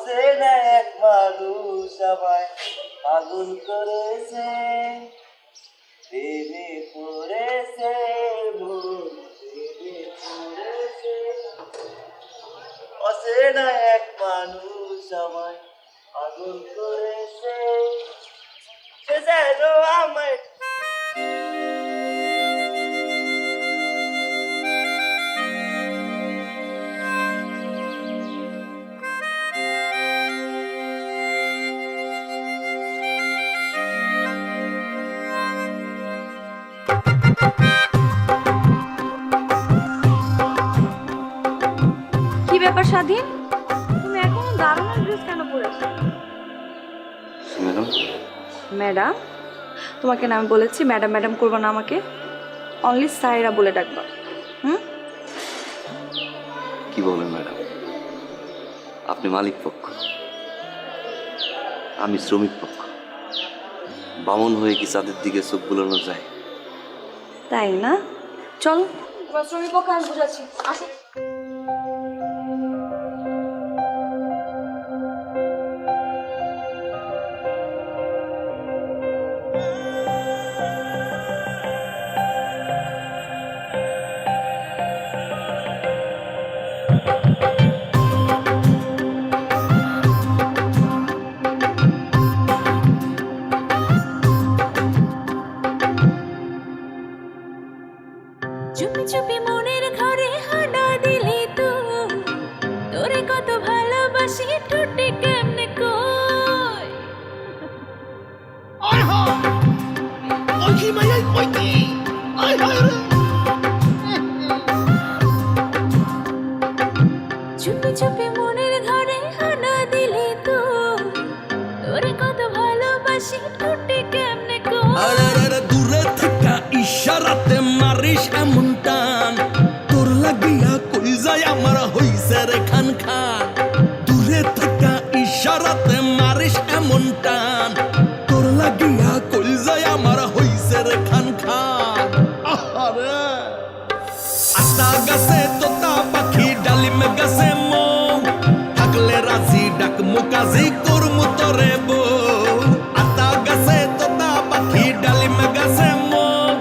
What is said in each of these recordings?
অচেনা এক মানুষ আমায় পাগল করেছে, প্রেমে পড়েছে মন, প্রেমে পড়েছে। অচেনা এক মানুষ আমায় পাগল করেছে, সে যেন আমায়। কি ব্যাপার স্বাধীন, তুমি এখনো দারুণ ড্রেস কেন পরেছো? Madam, madam? তোমাকে না আমি বলেছি ম্যাডাম ম্যাডাম করবো না, আমাকে অনলি সাইরা বলে ডাকবা। হুম? কি বলেন ম্যাডাম? আপনি মালিক পক্ষ, আমি শ্রমিক পক্ষ। বামন হয়ে কি চাঁদের দিকে চোখ বুলানো যায়? তাই না? চল তোমার শ্রমিক পক্ষ আমি বুঝাচ্ছি, আসো। চুপি চুপি মনের ঘরে হানা দিলি তো, তোরে কত ভালোবাসি ঠোঁটে কেমনে কই। আয় হায় ওই কি মাইয়াই কই কি আয় হায় রে চুপি চুপি মনের ঘরে হানা দিলি তো, তোরে কত ভালোবাসি ঠোঁটে কেমনে কই। আরে রে দূরে থেকে ইশারাতে মারিস এমন টান, তোর লাগিয়া কই যায় আমার হইছে রে খান খান। দূরে থেকে ইশারাতে মারিস এমন টান, তোর লাগিয়া কই যায় আমার হইছে রে খান খান। আহারে আতা গাছে তোতা পাখি ডালিম গাছে মৌ, থাকলে রাজি ডাক মুকাজি করমু তরে বউ। আতা গাছে তোতা পাখি ডালিম গাছে মৌ,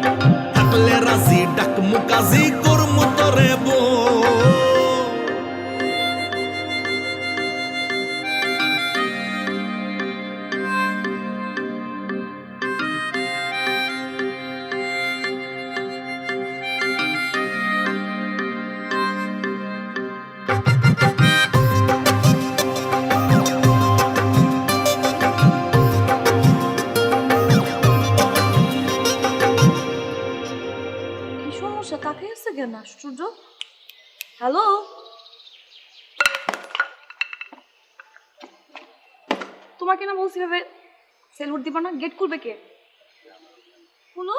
থাকলে রাজি ডাক মুকাজি করমু তরে বউ। কি সমস্যা, তাকে আছে কেন? আশ্চর্য। হ্যালো, তোমাকে না বলছি ভাবে সেলুট দিবা না, গেট খুলবে কে? হলো